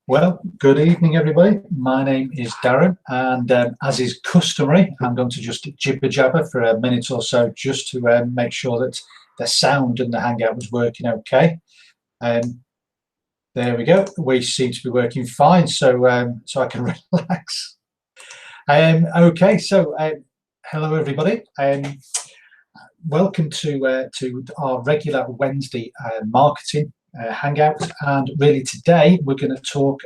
Well, good evening, everybody. My name is Darren, and as is customary, I'm going to just jibber jabber for a minute or so just to make sure that the sound and the Hangout was working okay. There we go. We seem to be working fine, so so I can relax. Okay, so hello, everybody. Welcome to our regular Wednesday marketing Hangout, and really today we're going to talk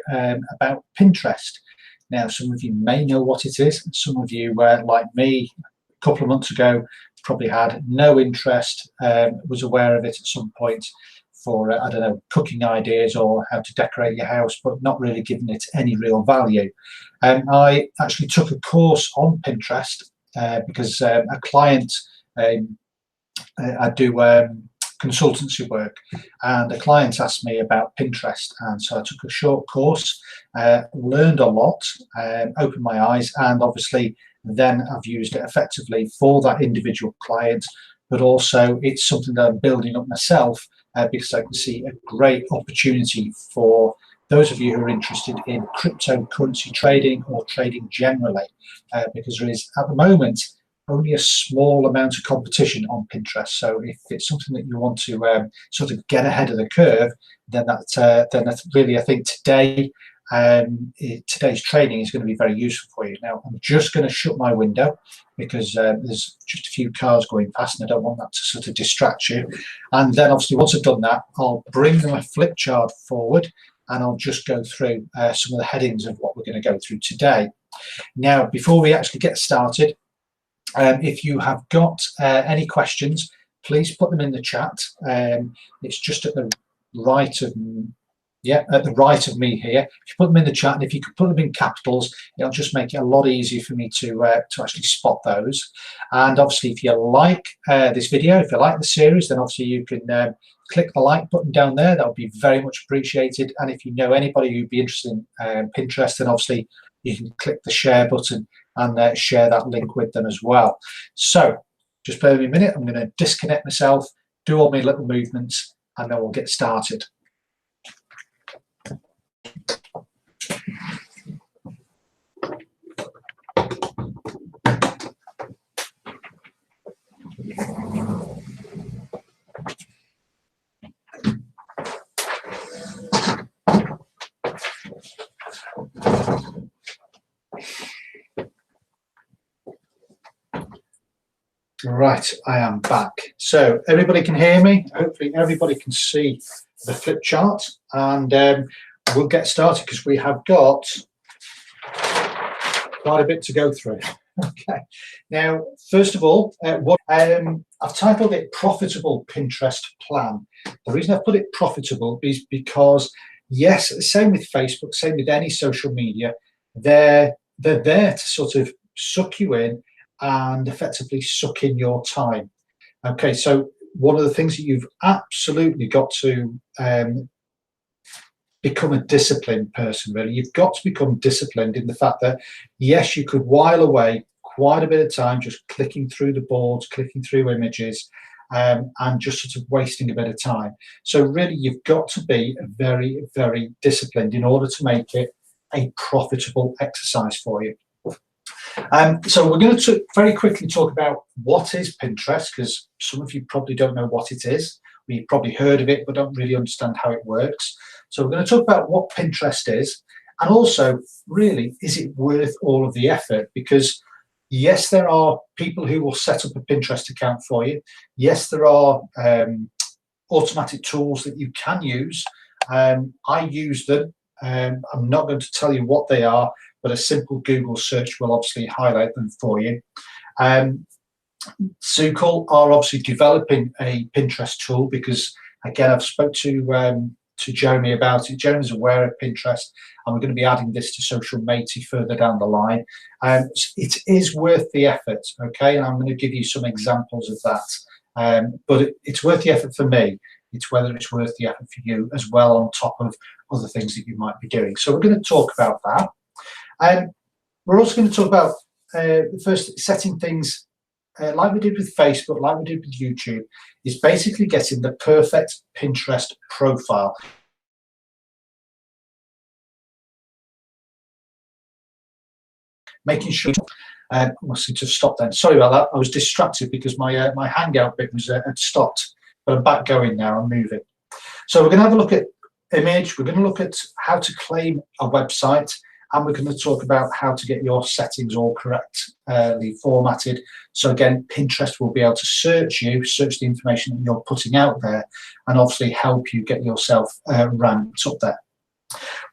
about Pinterest. Now, some of you may know what it is, and some of you, like me, a couple of months ago, probably had no interest, was aware of it at some point for, I don't know, cooking ideas or how to decorate your house, but not really giving it any real value. I actually took a course on Pinterest because a client, I do consultancy work, and a client asked me about Pinterest, and so I took a short course, learned a lot, opened my eyes, and obviously then I've used it effectively for that individual client, but also it's something that I'm building up myself because I can see a great opportunity for those of you who are interested in cryptocurrency trading or trading generally, because there is at the moment only a small amount of competition on Pinterest. So if it's something that you want to sort of get ahead of the curve, then that's really, I think today today's training is going to be very useful for you. Now, I'm just going to shut my window because there's just a few cars going past and I don't want that to sort of distract you. And then obviously once I've done that, I'll bring my flip chart forward and I'll just go through some of the headings of what we're going to go through today. Now, before we actually get started, if you have got any questions, please put them in the chat. It's just at the right of me here. If you put them in the chat, and if you could put them in capitals, it'll just make it a lot easier for me to actually spot those. And obviously, if you like this video, if you like the series, then obviously you can click the like button down there. That would be very much appreciated. And if you know anybody who'd be interested in Pinterest, then obviously you can click the share button and share that link with them as well. So just bear with me a minute. I'm going to disconnect myself, do all my little movements, and then we'll get started. Right, I am back. So everybody can hear me. Hopefully everybody can see the flip chart, and we'll get started because we have got quite a bit to go through. Okay. Now, first of all, I've titled it Profitable Pinterest Plan. The reason I've put it profitable is because, yes, same with Facebook, same with any social media, they're there to sort of suck you in and effectively suck in your time. Okay, so one of the things that you've absolutely got to become a disciplined person, really. You've got to become disciplined in the fact that, yes, you could while away quite a bit of time just clicking through the boards, clicking through images, and just sort of wasting a bit of time. So really, you've got to be very, very disciplined in order to make it a profitable exercise for you. So we're going to very quickly talk about what is Pinterest, because some of you probably don't know what it is. You've probably heard of it, but don't really understand how it works. So we're going to talk about what Pinterest is, and also, really, is it worth all of the effort? Because yes, there are people who will set up a Pinterest account for you. Yes, there are automatic tools that you can use. I use them. I'm not going to tell you what they are, but a simple Google search will obviously highlight them for you. Zukul are obviously developing a Pinterest tool because, again, I've spoke to Jeremy about it. Jeremy's aware of Pinterest, and we're going to be adding this to Social Matey further down the line. It is worth the effort, okay? And I'm going to give you some examples of that. But it's worth the effort for me. It's whether it's worth the effort for you as well, on top of other things that you might be doing. So we're going to talk about that. We're also going to talk about first setting things like we did with Facebook, like we did with YouTube, is basically getting the perfect Pinterest profile. making sure. I must have just stopped then. Sorry about that. I was distracted because my my Hangout bit was had stopped, but I'm back going now. I'm moving. So we're going to have a look at image. We're going to look at how to claim a website, and we're going to talk about how to get your settings all correctly formatted. So again, Pinterest will be able to search the information that you're putting out there, and obviously help you get yourself ranked up there.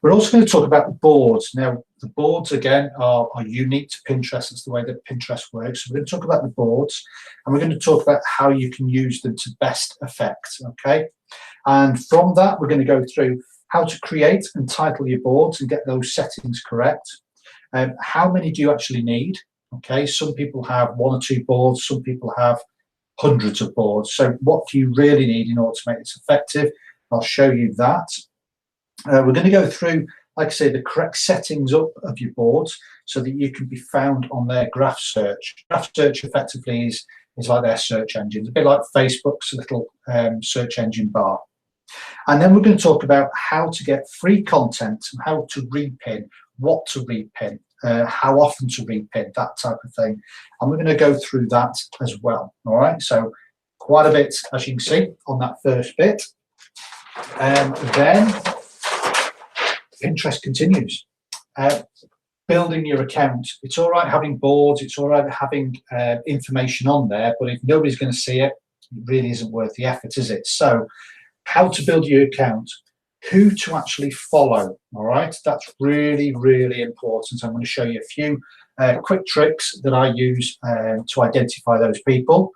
We're also going to talk about the boards. Now, the boards, again, are unique to Pinterest. It's the way that Pinterest works. So we're going to talk about the boards, and we're going to talk about how you can use them to best effect, okay? And from that, we're going to go through how to create and title your boards and get those settings correct. How many do you actually need? Okay, some people have 1 or 2 boards, some people have hundreds of boards. So what do you really need in order to make this effective? I'll show you that. We're going to go through, like I say, the correct settings up of your boards so that you can be found on their graph search. Graph search effectively is like their search engine. It's a bit like Facebook's little search engine bar. And then we're going to talk about how to get free content, how to repin, what to repin, how often to repin, that type of thing. And we're going to go through that as well. All right, so quite a bit, as you can see, on that first bit. Then Pinterest continues. Building your account. It's all right having boards, it's all right having information on there, but if nobody's going to see it, it really isn't worth the effort, is it? So how to build your account, who to actually follow, all right? That's really, really important. I'm going to show you a few quick tricks that I use to identify those people,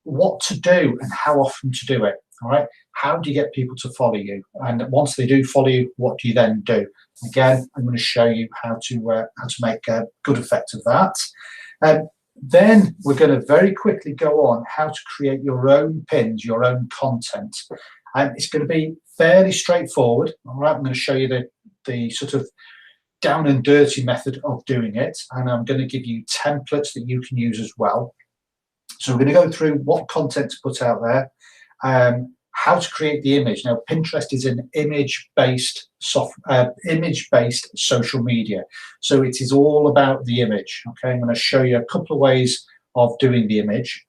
what to do and how often to do it, all right? How do you get people to follow you? And once they do follow you, what do you then do? Again, I'm going to show you how to make a good effect of that. Then we're going to very quickly go on how to create your own pins, your own content. And it's going to be fairly straightforward. All right, I'm going to show you the sort of down and dirty method of doing it. And I'm going to give you templates that you can use as well. So we're going to go through what content to put out there, how to create the image. Now, Pinterest is an image-based social media, so it is all about the image. Okay, I'm going to show you a couple of ways of doing the image.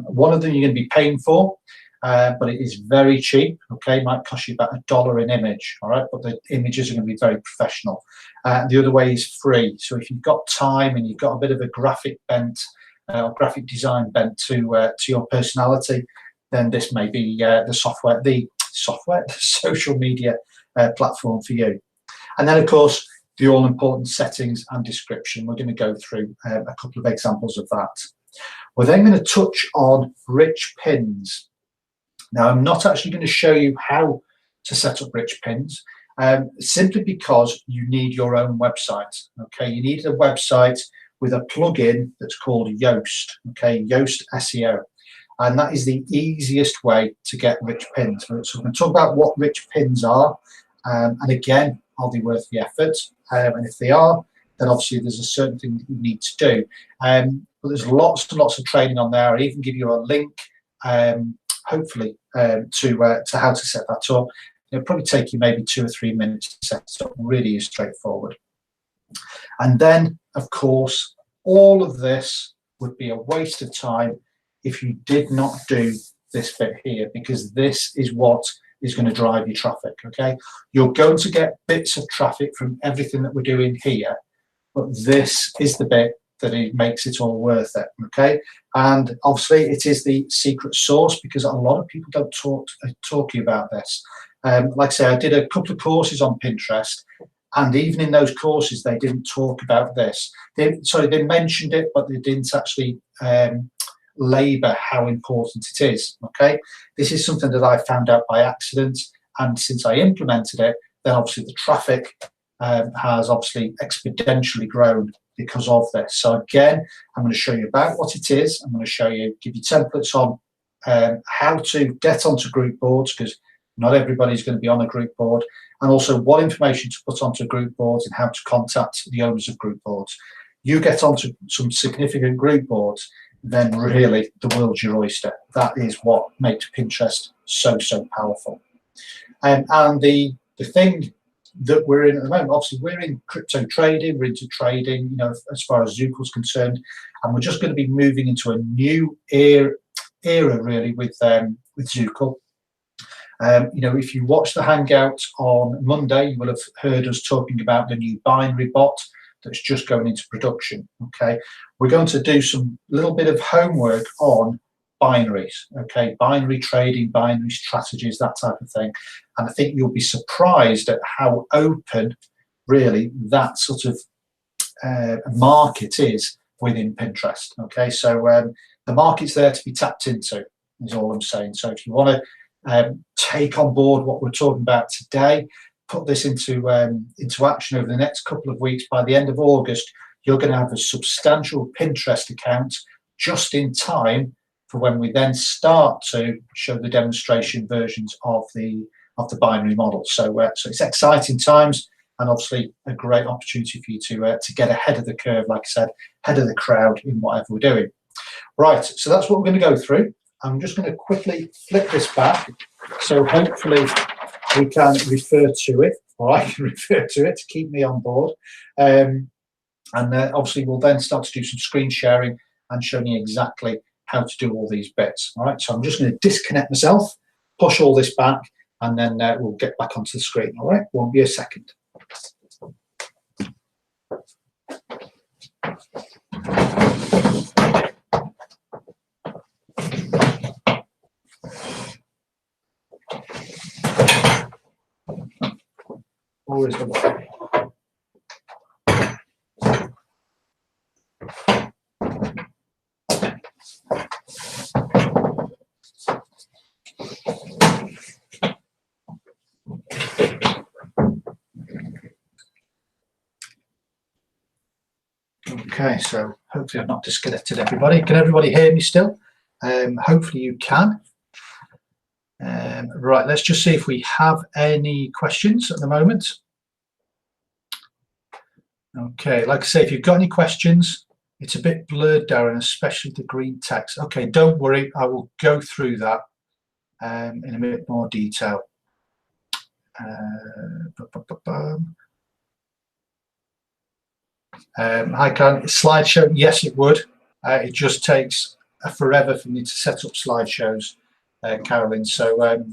One of them you're going to be paying for, but it is very cheap. Okay, it might cost you about $1 an image. All right, but the images are going to be very professional. The other way is free. So if you've got time and you've got a bit of a graphic bent, graphic design bent to your personality, then this may be the social media platform for you. And then, of course, the all-important settings and description. We're going to go through a couple of examples of that. We're then going to touch on rich pins. Now, I'm not actually going to show you how to set up rich pins, simply because you need your own website. Okay, you need a website with a plugin that's called Yoast. Okay, Yoast SEO. And that is the easiest way to get rich pins. So we're going to talk about what rich pins are. And again, are they worth the effort? And if they are, then obviously there's a certain thing that you need to do. But there's lots and lots of training on there. I even give you a link, hopefully, to how to set that up. It'll probably take you maybe 2 or 3 minutes to set it up. Really is straightforward. And then, of course, all of this would be a waste of time if you did not do this bit here, because this is what is going to drive your traffic. Okay, you're going to get bits of traffic from everything that we're doing here, but this is the bit that it makes it all worth it. Okay, and obviously it is the secret sauce, because a lot of people don't talk to you about this. Like I say, I did a couple of courses on Pinterest, and even in those courses they didn't talk about this. They mentioned it, but they didn't actually labour how important it is. Okay, this is something that I found out by accident, and since I implemented it, then obviously the traffic has obviously exponentially grown because of this. So again, I'm going to show you about what it is. I'm going to give you templates on how to get onto group boards, because not everybody's going to be on a group board, and also what information to put onto group boards and how to contact the owners of group boards. You get onto some significant group boards, then really the world's your oyster. That is what makes Pinterest so powerful. And the thing that we're in at the moment. Obviously, we're in crypto trading, we're into trading, you know, as far as Zukul's concerned, and we're just going to be moving into a new era really with Zukul. You know, if you watch the Hangout on Monday, you will have heard us talking about the new binary bot that's just going into production. Okay, we're going to do some little bit of homework on binaries. Okay, binary trading, binary strategies, that type of thing. And I think you'll be surprised at how open, really, that sort of market is within Pinterest. Okay, so the market's there to be tapped into, is all I'm saying. So if you want to take on board what we're talking about today, put this into action over the next couple of weeks. By the end of August, you're going to have a substantial Pinterest account just in time for when we then start to show the demonstration versions of the binary model. So it's exciting times, and obviously a great opportunity for you to get ahead of the curve, like I said, ahead of the crowd in whatever we're doing. Right, so that's what we're going to go through. I'm just going to quickly flip this back, so hopefully we can refer to it, or I can refer to it to keep me on board. And obviously we'll then start to do some screen sharing and showing you exactly how to do all these bits. All right, so I'm just going to disconnect myself, push all this back, and then we'll get back onto the screen. All right, won't be a second. Always the way. Okay, so hopefully I've not disconnected everybody. Can everybody hear me still? Hopefully you can. Right, let's just see if we have any questions at the moment. Okay, like I say, if you've got any questions, it's a bit blurred, Darren, especially the green text. Okay, don't worry, I will go through that in a bit more detail. Hi, Karen. Slideshow, yes, it would. It just takes forever for me to set up slideshows, Carolyn. So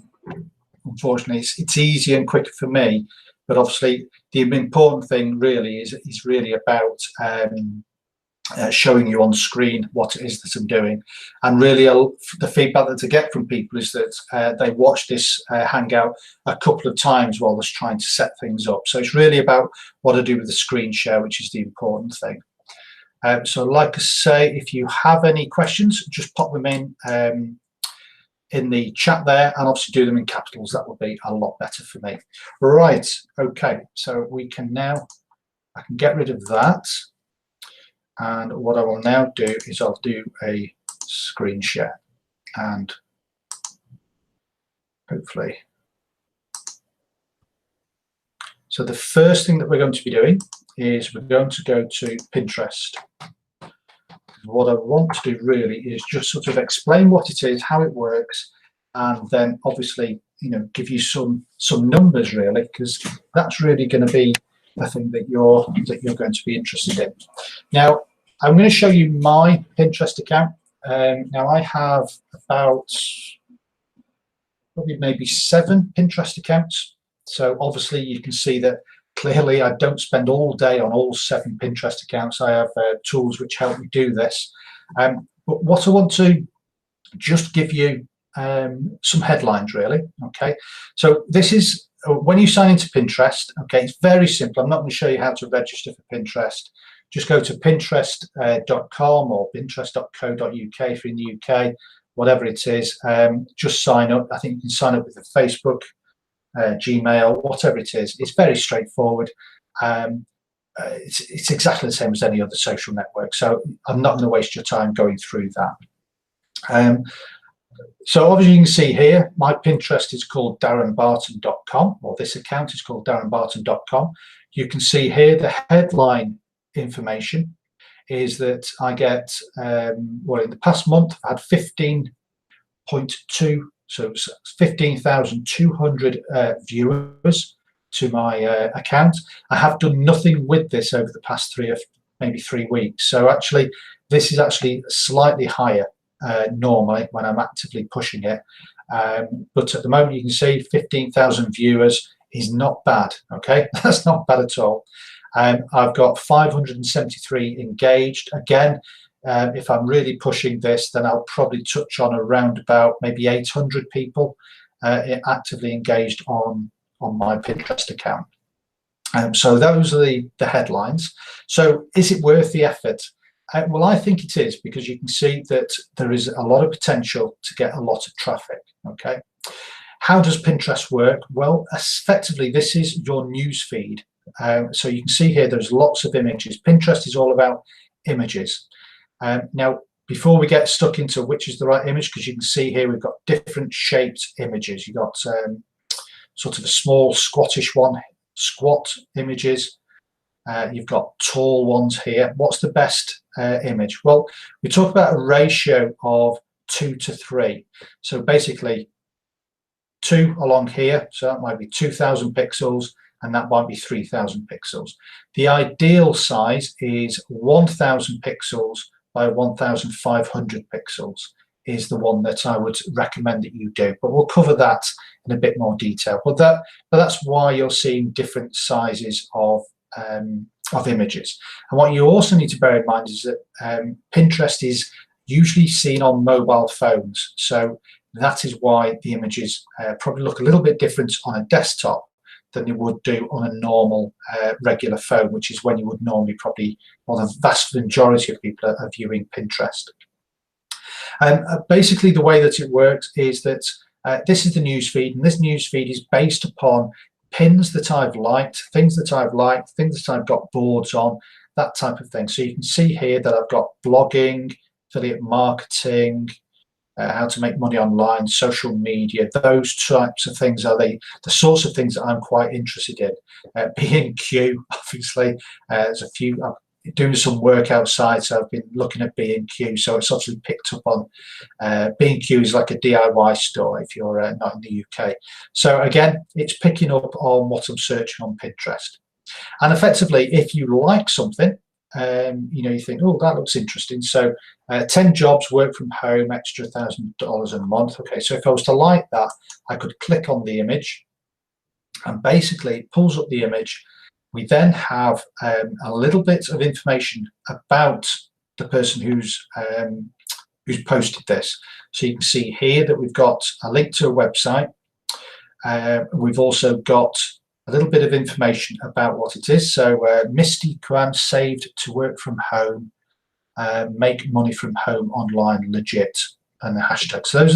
unfortunately, it's easier and quicker for me. But obviously, the important thing really is really about showing you on screen what it is that I'm doing. And really, the feedback that I get from people is that they watch this Hangout a couple of times while they're trying to set things up. So it's really about what I do with the screen share, which is the important thing. So like I say, if you have any questions, just pop them in the chat there, and obviously do them in capitals. That would be a lot better for me. Right, okay, so we can now, I can get rid of that. And what I will now do is I'll do a screen share, and hopefully. So the first thing that we're going to be doing is we're going to go to Pinterest. What I want to do really is just sort of explain what it is, how it works, and then obviously, you know, give you some numbers really, because that's really going to be the thing that you're going to be interested in. Now, I'm going to show you my Pinterest account. Now I have about probably maybe 7 Pinterest accounts. So obviously you can see that clearly I don't spend all day on all 7 Pinterest accounts. I have tools which help me do this. But what I want to just give you some headlines really. Okay, so this is when you sign into Pinterest. Okay, it's very simple. I'm not going to show you how to register for Pinterest. Just go to pinterest.com or pinterest.co.uk if you're in the UK, whatever it is. Just sign up. I think you can sign up with a Facebook, Gmail, whatever it is. It's very straightforward. It's exactly the same as any other social network. So I'm not going to waste your time going through that. So obviously you can see here, my Pinterest is called darrenbarton.com, or this account is called darrenbarton.com. You can see here the headline information is that I get, well, in the past month I've had 15.2, so 15,200 viewers. to my account. I have done nothing with this over the past maybe 3 weeks. So actually, this is actually slightly higher normally when I'm actively pushing it. But at the moment, you can see 15,000 viewers is not bad. Okay, that's not bad at all. I've got 573 engaged. Again, if I'm really pushing this, then I'll probably touch on around about maybe 800 people actively engaged on my Pinterest account. So those are the headlines. So is it worth the effort? Well, I think it is, because you can see that there is a lot of potential to get a lot of traffic. Okay, how does Pinterest work? Well, effectively, this is your news feed. So you can see here there's lots of images. Pinterest is all about images. Now, before we get stuck into which is the right image, because you can see here we've got different shaped images. You've got sort of a small squattish one, squat images. You've got tall ones here. What's the best image? Well, we talk about a ratio of 2 to 3. So basically 2 along here, so that might be 2,000 pixels, and that might be 3,000 pixels. The ideal size is 1,000 pixels by 1,500 pixels is the one that I would recommend that you do. But we'll cover that in a bit more detail. But that's why you're seeing different sizes of images. And what you also need to bear in mind is that Pinterest is usually seen on mobile phones. So that is why the images probably look a little bit different on a desktop than they would do on a normal regular phone, which is when you would normally probably, well, the vast majority of people are viewing Pinterest. Basically, the way that it works is that this is the news feed, and this news feed is based upon pins that I've liked, things that I've got boards on, that type of thing. So you can see here that I've got blogging, affiliate marketing, how to make money online, social media. Those types of things are the sorts of things that I'm quite interested in. B&Q, obviously, there's a few. I'm doing some work outside, so I've been looking at B&Q. So it's obviously picked up on. B&Q is like a DIY store if you're not in the UK. So again, it's picking up on what I'm searching on Pinterest. And effectively, if you like something, you think, oh, that looks interesting. So 10 jobs, work from home, extra $1,000 a month. Okay, so if I was to like that, I could click on the image, and basically it pulls up the image. We then have a little bit of information about the person who's posted this. So you can see here that we've got a link to a website. We've also got a little bit of information about what it is. So Misty Kwan saved to work from home, make money from home online legit, and the hashtag. So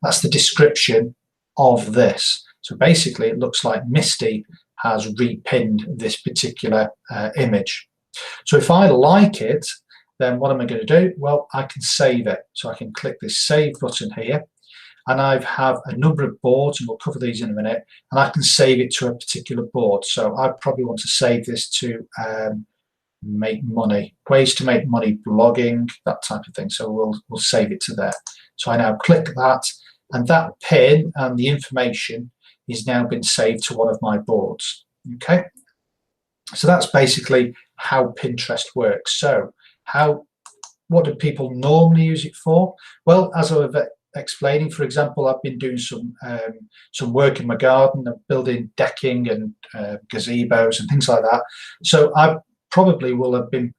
that's the description of this. So basically it looks like Misty has repinned this particular image. So if I like it, then what am I going to do? Well, I can save it. So I can click this save button here, and I have a number of boards, and we'll cover these in a minute, and I can save it to a particular board. So I probably want to save this to make money, ways to make money, blogging, that type of thing. So we'll save it to there. So I now click that, and that pin and the information is now been saved to one of my boards. Okay, so that's basically how Pinterest works. So what do people normally use it for? Well, as I was explaining, for example, I've been doing some work in my garden. I'm building decking and gazebos and things like that. So I probably will have been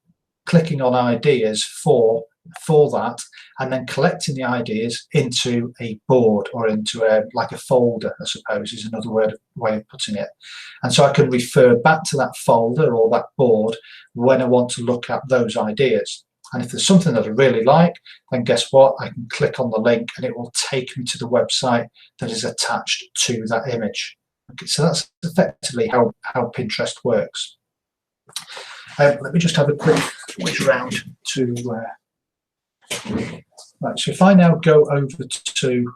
clicking on ideas for that, and then collecting the ideas into a board or into like a folder, I suppose is another way of putting it. And so I can refer back to that folder or that board when I want to look at those ideas. And if there's something that I really like, then guess what? I can click on the link and it will take me to the website that is attached to that image. Okay, so that's effectively how Pinterest works. Let me just have a quick switch around to... Right, so if I now go over to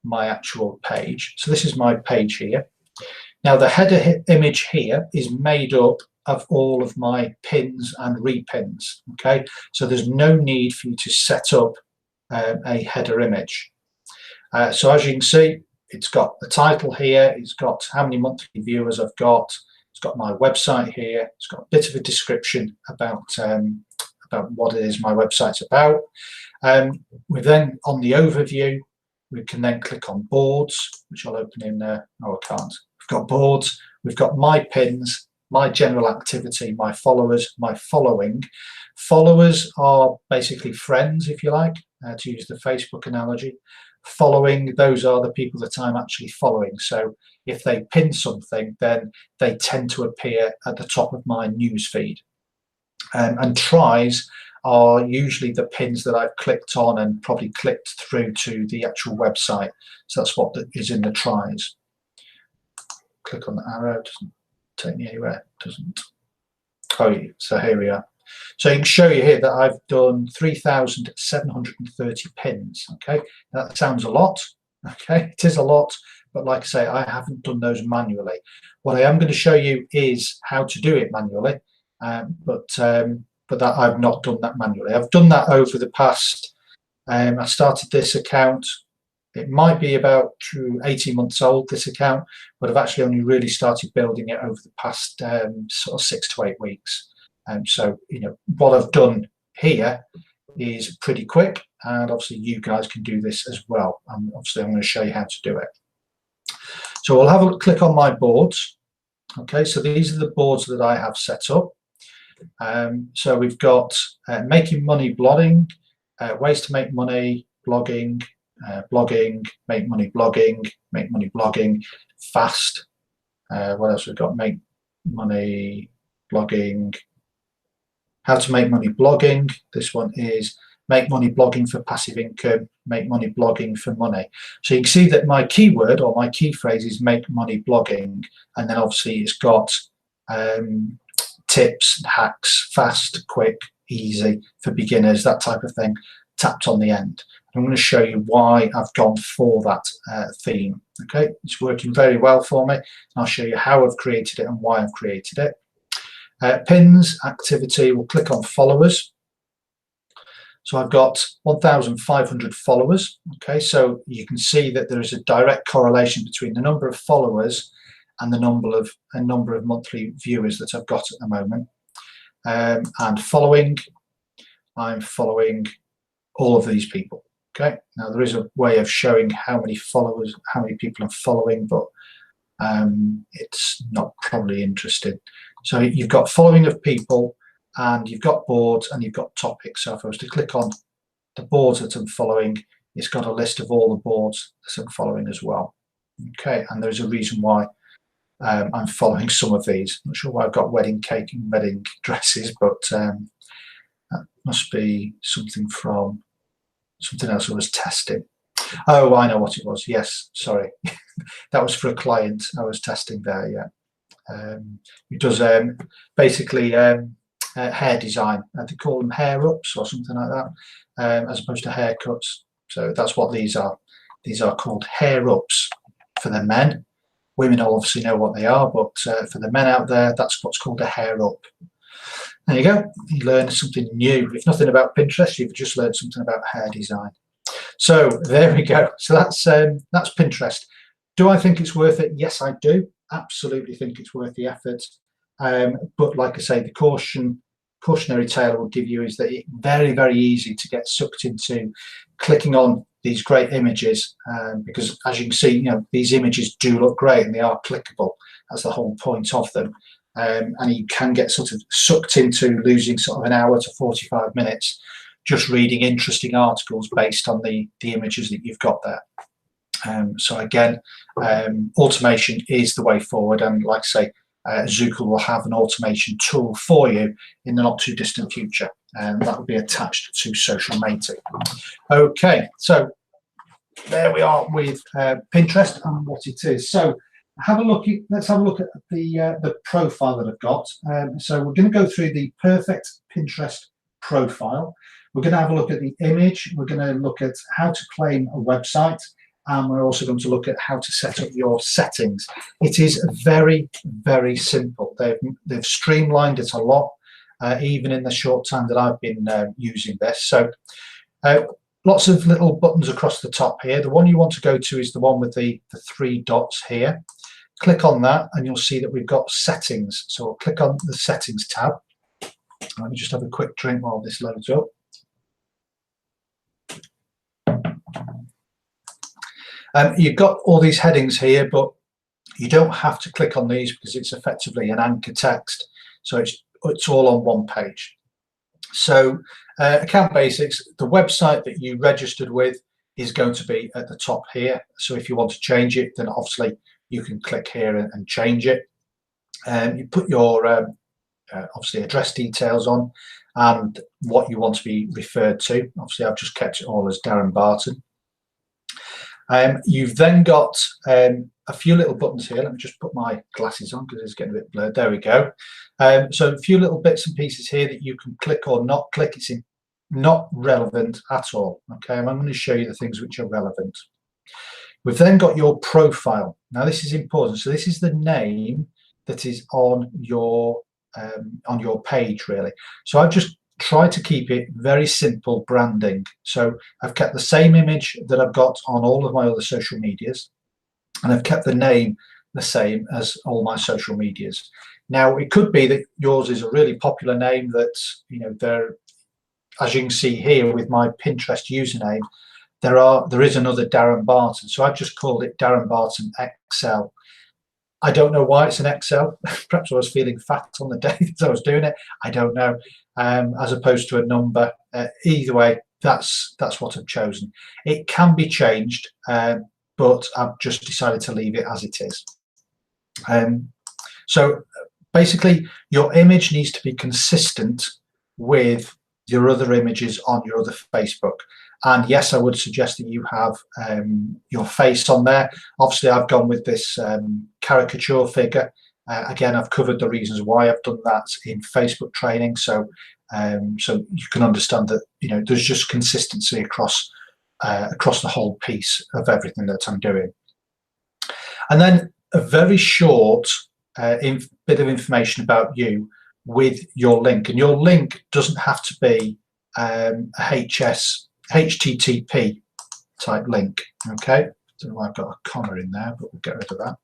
my actual page, so this is my page here. Now the header image here is made up of all of my pins and repins. Okay, so there's no need for you to set up a header image. So as you can see, it's got the title here, it's got how many monthly viewers I've got, it's got my website here, it's got a bit of a description about what it is my website's about. We then, on the overview, we can then click on boards, which I'll open in there. Oh, I can't. We've got boards, we've got my pins, my general activity, my followers, my following. Followers are basically friends, if you like, to use the Facebook analogy. Following, those are the people that I'm actually following. So if they pin something, then they tend to appear at the top of my news feed. And tries are usually the pins that I've clicked on and probably clicked through to the actual website. So that's what is in the tries. Click on the arrow, doesn't take me anywhere, doesn't. Oh, so here we are. So I can show you here that I've done 3,730 pins. Okay, that sounds a lot. Okay, it is a lot, but like I say, I haven't done those manually. What I am going to show you is how to do it manually, but that I've not done that manually. I've done that over the past. I started this account. It might be about 18 months old, this account, but I've actually only really started building it over the past sort of 6 to 8 weeks. So, you know, what I've done here is pretty quick, and obviously you guys can do this as well. And obviously I'm going to show you how to do it. So we'll have a click on my boards. Okay, so these are the boards that I have set up. So we've got making money blogging, ways to make money blogging, blogging, make money blogging, fast. What else we've got? Make money blogging, how to make money blogging. This one is make money blogging for passive income, make money blogging for money. So you can see that my keyword or my key phrase is make money blogging, and then obviously it's got tips, hacks, fast, quick, easy, for beginners, that type of thing, tapped on the end. I'm going to show you why I've gone for that theme. Okay, it's working very well for me. I'll show you how I've created it and why I've created it. Pins, activity, we'll click on followers. So I've got 1,500 followers. Okay, so you can see that there is a direct correlation between the number of followers and the number of monthly viewers that I've got at the moment. And following, I'm following all of these people. Okay, now there is a way of showing how many followers, how many people I'm following, but it's not probably interesting. So you've got following of people, and you've got boards, and you've got topics. So if I was to click on the boards that I'm following, it's got a list of all the boards that I'm following as well. Okay, and there's a reason why I'm following some of these. I'm not sure why I've got wedding cake and wedding dresses, but that must be something from something else I was testing. Oh, I know what it was. Yes, sorry. That was for a client I was testing there, yeah. It does basically hair design. They call them hair ups or something like that, as opposed to haircuts. So that's what these are. These are called hair ups for the men. Women will obviously know what they are, but for the men out there, that's what's called a hair up. There you go. You learn something new. If nothing about Pinterest, you've just learned something about hair design. So there we go. So that's Pinterest. Do I think it's worth it? Yes, I do. Absolutely think it's worth the effort. But like I say, the cautionary tale I will give you is that it's very, very easy to get sucked into clicking on these great images, because as you can see, you know, these images do look great and they are clickable. That's the whole point of them. And you can get sort of sucked into losing sort of an hour to 45 minutes just reading interesting articles based on the images that you've got there. So again, automation is the way forward, and like I say, Zukul will have an automation tool for you in the not too distant future, and that will be attached to Social Mating. Okay, so there we are with Pinterest and what it is. So let's have a look at the profile that I've got. So we're going to go through the perfect Pinterest profile. We're going to have a look at the image. We're going to look at how to claim a website, and we're also going to look at how to set up your settings. It is very, very simple. They've streamlined it a lot, even in the short time that I've been using this. So lots of little buttons across the top here. The one you want to go to is the one with the 3 dots here. Click on that and you'll see that we've got settings. So I'll click on the settings tab. Let me just have a quick drink while this loads up. You've got all these headings here, but you don't have to click on these because it's effectively an anchor text. So it's all on one page. So account basics, the website that you registered with is going to be at the top here. So if you want to change it, then obviously you can click here and change it. You put your obviously address details on and what you want to be referred to. Obviously I've just kept it all as Darren Barton. You've then got a few little buttons here. Let me just put my glasses on because it's getting a bit blurred. There we go. So a few little bits and pieces here that you can click or not click. It's not relevant at all. Okay, and I'm going to show you the things which are relevant. We've then got your profile. Now this is important. So this is the name that is on your page, really. So I've just tried to keep it very simple branding. So I've kept the same image that I've got on all of my other social medias, and I've kept the name the same as all my social medias. Now it could be that yours is a really popular name that, you know, there, as you can see here with my Pinterest username, there is another Darren Barton. So I've just called it Darren Barton XL. I don't know why it's an XL. Perhaps I was feeling fat on the day that I was doing it. I don't know. As opposed to a number. Either way, that's what I've chosen. It can be changed, but I've just decided to leave it as it is. So basically, your image needs to be consistent with your other images on your other Facebook. And yes, I would suggest that you have your face on there. Obviously, I've gone with this caricature figure. Again, I've covered the reasons why I've done that in Facebook training, so so you can understand that, you know, there's just consistency across the whole piece of everything that I'm doing. And then a very short bit of information about you with your link, and your link doesn't have to be a HTTP type link. Okay, I don't know why I've got a comma in there, but we'll get rid of that.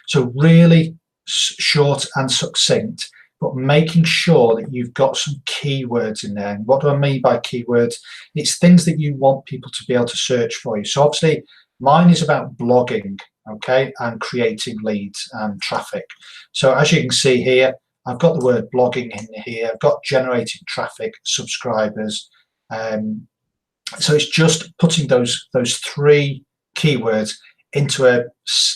So really short and succinct, but making sure that you've got some keywords in there. And what do I mean by keywords? It's things that you want people to be able to search for you. So obviously mine is about blogging, okay, and creating leads and traffic. So as you can see here, I've got the word blogging in here. I've got generating traffic, subscribers. So it's just putting those 3 keywords into a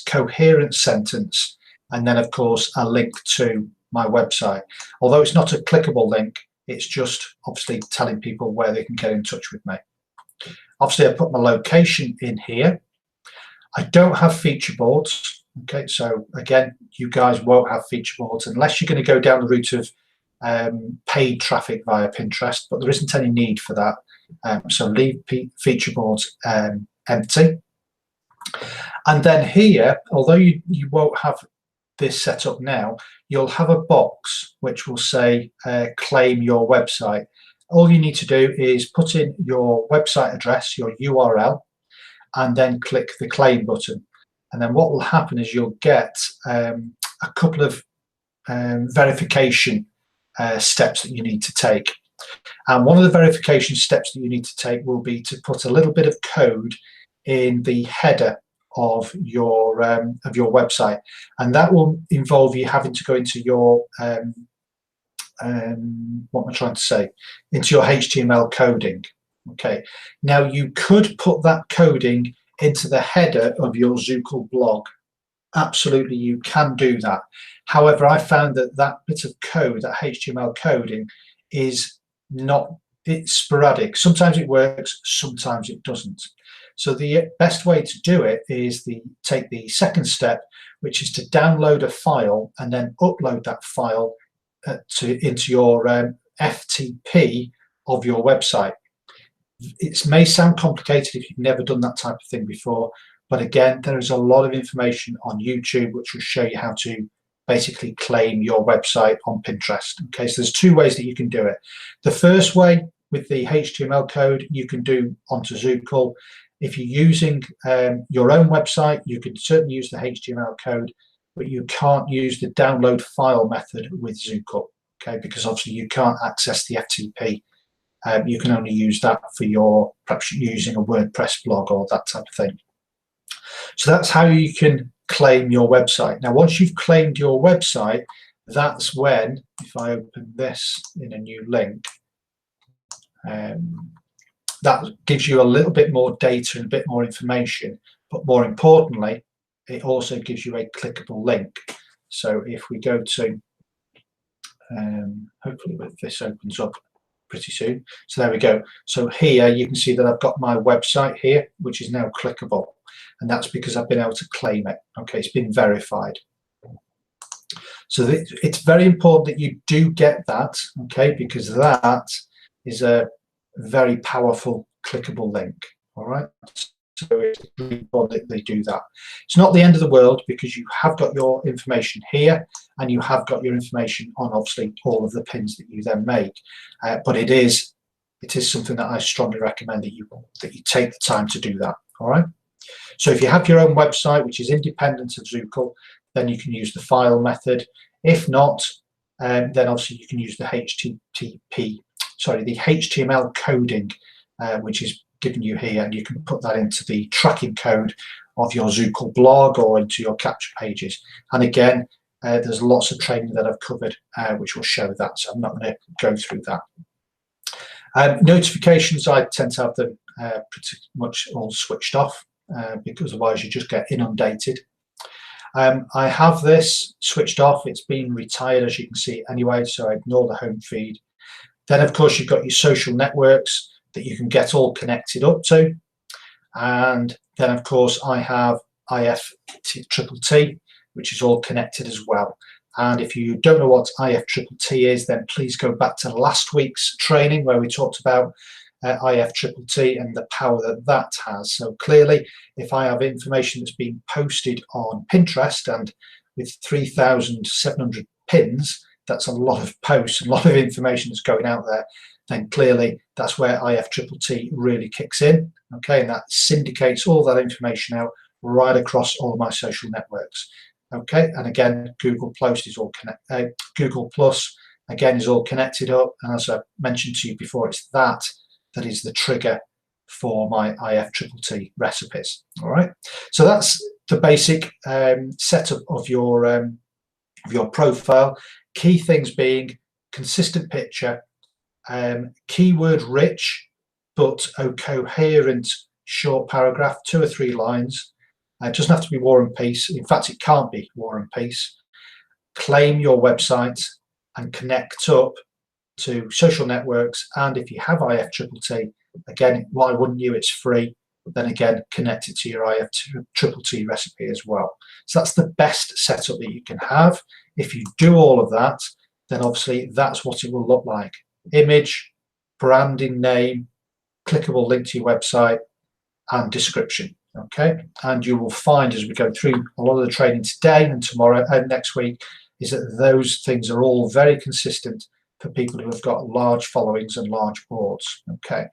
coherent sentence, and then of course a link to my website. Although it's not a clickable link, it's just obviously telling people where they can get in touch with me. Obviously I put my location in here. I don't have feature boards. Okay, so again, you guys won't have feature boards unless you're going to go down the route of paid traffic via Pinterest, but there isn't any need for that. So leave feature boards empty. And then here, although you won't have this set up now, you'll have a box which will say claim your website. All you need to do is put in your website address, your URL, and then click the claim button. And then what will happen is you'll get a couple of verification steps that you need to take. And one of the verification steps that you need to take will be to put a little bit of code in the header of your website, and that will involve you having to go into your what am I trying to say? Into your HTML coding. Okay. Now you could put that coding into the header of your Zukul blog. Absolutely, you can do that. However, I found that that bit of code, that HTML coding, is it's sporadic. Sometimes it works, sometimes it doesn't. So the best way to do it is take the second step, which is to download a file and then upload that file into your FTP of your website. It may sound complicated if you've never done that type of thing before, but again, there is a lot of information on YouTube which will show you how to basically claim your website on Pinterest. Okay, so there's 2 ways that you can do it. The first way with the HTML code you can do onto Zukul. If you're using your own website, you can certainly use the HTML code, but you can't use the download file method with Zukul, okay? Because obviously you can't access the FTP. You can only use that for your, perhaps using a WordPress blog or that type of thing. So that's how you can claim your website. Now, once you've claimed your website, that's when, if I open this in a new link, that gives you a little bit more data and a bit more information, but more importantly, it also gives you a clickable link. So if we go to, hopefully this opens up pretty soon. So there we go. So here you can see that I've got my website here, which is now clickable. And that's because I've been able to claim it. Okay, it's been verified. So it's very important that you do get that, okay, because that is a very powerful clickable link. All right, so it's really important that they do that. It's not the end of the world, because you have got your information here and you have got your information on obviously all of the pins that you then make, but it is something that I strongly recommend that you take the time to do that. All right, so if you have your own website which is independent of Zukul, then you can use the file method. If not, then obviously you can use the HTML coding, which is given you here, and you can put that into the tracking code of your Zukul blog or into your capture pages. And again, there's lots of training that I've covered which will show that, so I'm not going to go through that. Notifications, I tend to have them pretty much all switched off, because otherwise you just get inundated. I have this switched off. It's been retired, as you can see anyway, so I ignore the home feed. Then of course you've got your social networks that you can get all connected up to, and then of course I have IFTTT, which is all connected as well. And if you don't know what IFTTT is, then please go back to last week's training where we talked about IFTTT and the power that that has. So clearly, if I have information that's being posted on Pinterest, and with 3,700 pins, that's a lot of posts, a lot of information that's going out there, then clearly that's where IFTTT really kicks in, okay, and that syndicates all that information out right across all of my social networks, okay. And again, Google Plus is all Google Plus again is all connected up, and as I mentioned to you before, it's that is the trigger for my IFTTT recipes. All right, so that's the basic setup of your profile. Key things being consistent picture, keyword rich but a coherent short paragraph, 2 or 3 lines. It doesn't have to be War and Peace. In fact, it can't be War and Peace. Claim your website and connect up to social networks, and if you have IFTTT, again, why wouldn't you? It's free. Then again, connect it to your IFTTT recipe as well. So that's the best setup that you can have. If you do all of that, then obviously that's what it will look like. Image, branding name, clickable link to your website, and description. Okay, and you will find as we go through a lot of the training today and tomorrow and next week is that those things are all very consistent for people who have got large followings and large boards. Okay,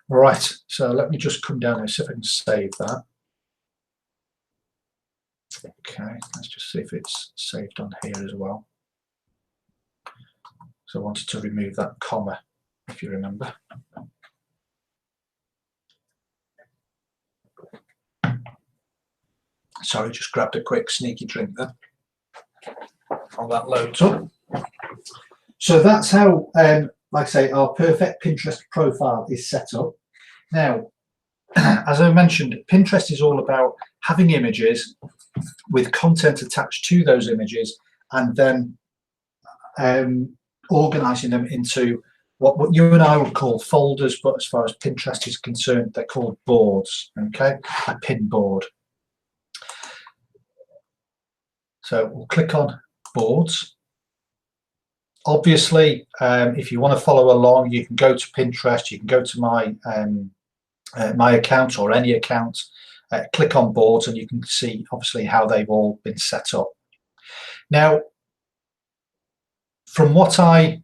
right, so let me just come down and see if I can save that. Okay, let's just see if it's saved on here as well. So I wanted to remove that comma, if you remember. Sorry, just grabbed a quick sneaky drink there while that loads up. So that's how, like I say, our perfect Pinterest profile is set up. Now, as I mentioned, Pinterest is all about having images with content attached to those images, and then organizing them into what you and I would call folders, but as far as Pinterest is concerned, they're called boards, okay? A pin board. So we'll click on boards. Obviously, if you want to follow along, you can go to Pinterest, you can go to my my account or any account, click on boards, and you can see obviously how they've all been set up. Now, from what I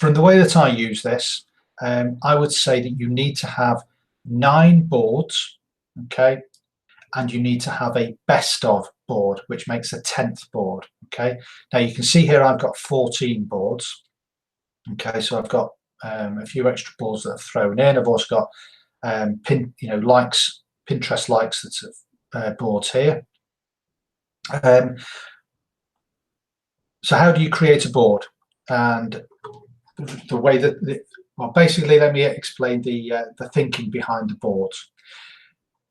from the way that I use this, I would say that you need to have 9 boards, okay, and you need to have a best of board, which makes a 10th board, okay. Now you can see here I've got 14 boards, okay, so I've got a few extra boards that I've thrown in. I've also got Pinterest likes that's boards here. So how do you create a board? And the way that, well, basically, let me explain the thinking behind the boards.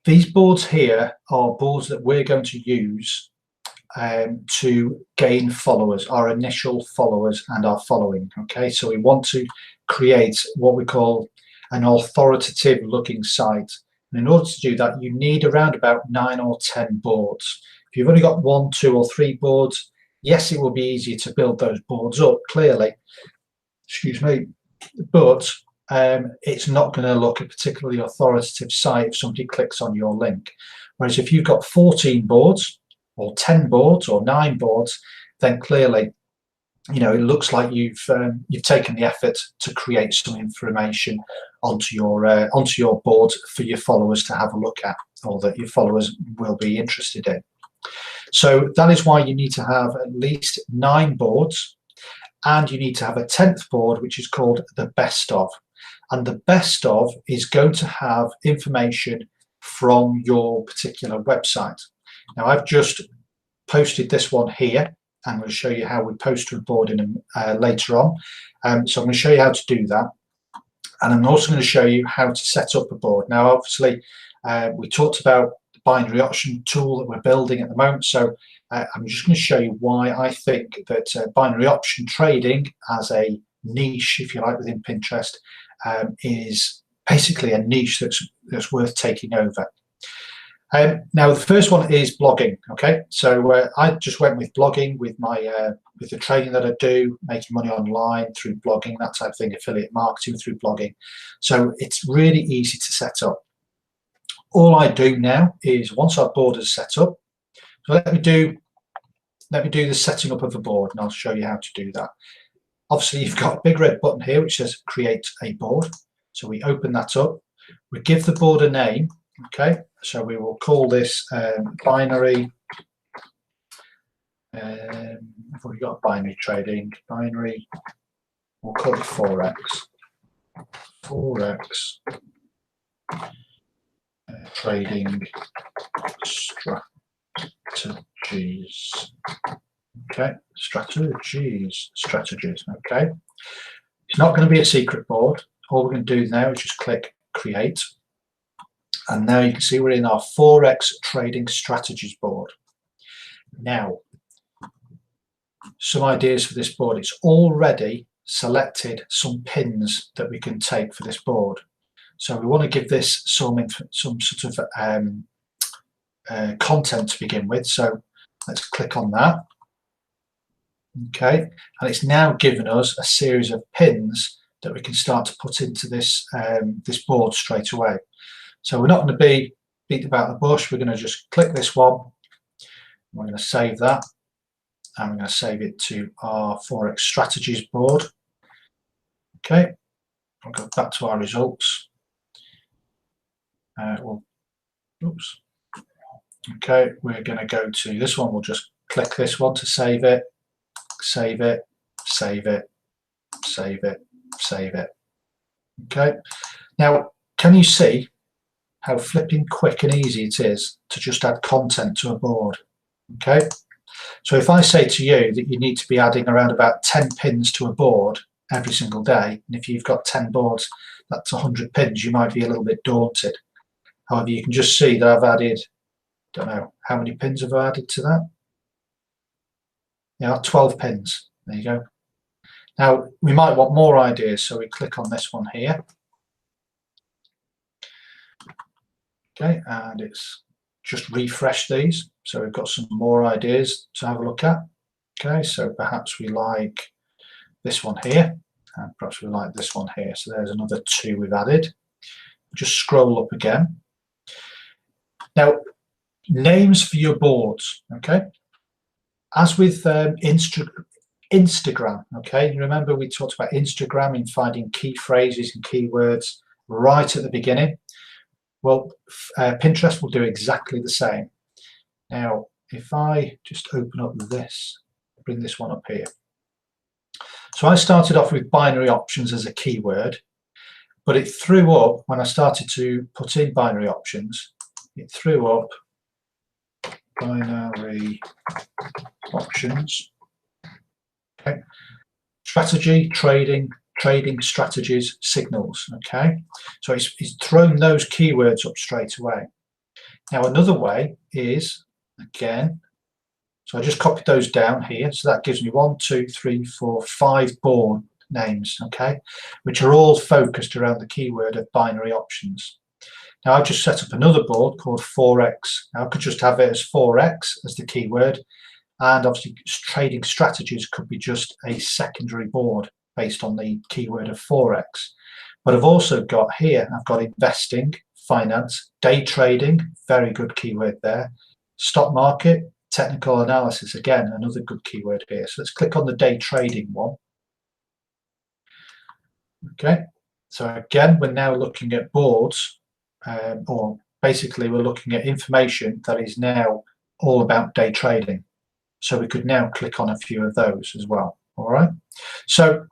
These boards here are boards that we're going to use to gain followers, our initial followers and our following. Okay, so we want to create what we call an authoritative looking site. And in order to do that, you need around about 9 or 10 boards. If you've only got 1, 2, or 3 boards, yes, it will be easier to build those boards up, clearly. Excuse me, but it's not going to look a particularly authoritative site if somebody clicks on your link. Whereas if you've got 14 boards, or 10 boards, or 9 boards, then clearly, you know, it looks like you've taken the effort to create some information onto your board for your followers to have a look at, or that your followers will be interested in. So that is why you need to have at least 9 boards, and you need to have a 10th board, which is called the best of. And the best of is going to have information from your particular website. Now, I've just posted this one here. I'm going to show you how we post to a board later on. So I'm going to show you how to do that. And I'm also going to show you how to set up a board. Now, obviously, we talked about the binary option tool that we're building at the moment. So I'm just going to show you why I think that binary option trading as a niche, if you like, within Pinterest, is basically a niche that's worth taking over. Now, the first one is blogging. Okay, so I just went with blogging with my with the trading that I do, making money online through blogging, that type of thing, affiliate marketing through blogging. So it's really easy to set up. All I do now is, once our board is set up, so let me do the setting up of a board, and I'll show you how to do that. Obviously, you've got a big red button here which says create a board. So we open that up, we give the board a name. Okay, so we will call this binary. I've already got binary trading. Binary. We'll call it Forex. Forex trading strategies. Okay, strategies. Okay, it's not going to be a secret board. All we're going to do now is just click create. And now you can see we're in our Forex trading strategies board. Now, some ideas for this board. It's already selected some pins that we can take for this board. So we want to give this some sort of content to begin with. So let's click on that. Okay, and it's now given us a series of pins that we can start to put into this this board straight away. So we're not going to beat about the bush. We're going to just click this one. We're going to save that, and we're going to save it to our Forex strategies board. Okay, we'll go back to our results. Oops. Okay, we're going to go to this one. We'll just click this one to save it, save it, save it, save it, save it. Okay, now can you see how flipping quick and easy it is to just add content to a board? Okay, so if I say to you that you need to be adding around about 10 pins to a board every single day, and if you've got 10 boards, that's 100 pins, you might be a little bit daunted. However, you can just see that I've added, don't know, how many pins have I added to that? Yeah, 12 pins. There you go. Now, we might want more ideas, so we click on this one here. Okay, and it's just refresh these. So we've got some more ideas to have a look at. Okay, so perhaps we like this one here, and perhaps we like this one here. So there's another 2 we've added. Just scroll up again. Now, names for your boards. Okay, as with Instagram. Okay, you remember we talked about Instagram in finding key phrases and keywords right at the beginning. Well, Pinterest will do exactly the same. Now, if I just open up this, bring this one up here. So I started off with binary options as a keyword, but it threw up when I started to put in binary options. It threw up binary options. Okay. Strategy, trading strategies, signals. Okay, so it's thrown those keywords up straight away. Now another way is, again, so I just copied those down here, so that gives me 1, 2, 3, 4, 5 board names, okay, which are all focused around the keyword of binary options. Now I've just set up another board called Forex. Now I could just have it as Forex as the keyword, and obviously trading strategies could be just a secondary board based on the keyword of Forex. But I've also got here, I've got investing, finance, day trading, very good keyword there, stock market, technical analysis, again, another good keyword here. So let's click on the day trading one. Okay, so again, we're now looking at boards, or basically we're looking at information that is now all about day trading. So we could now click on a few of those as well. All right, so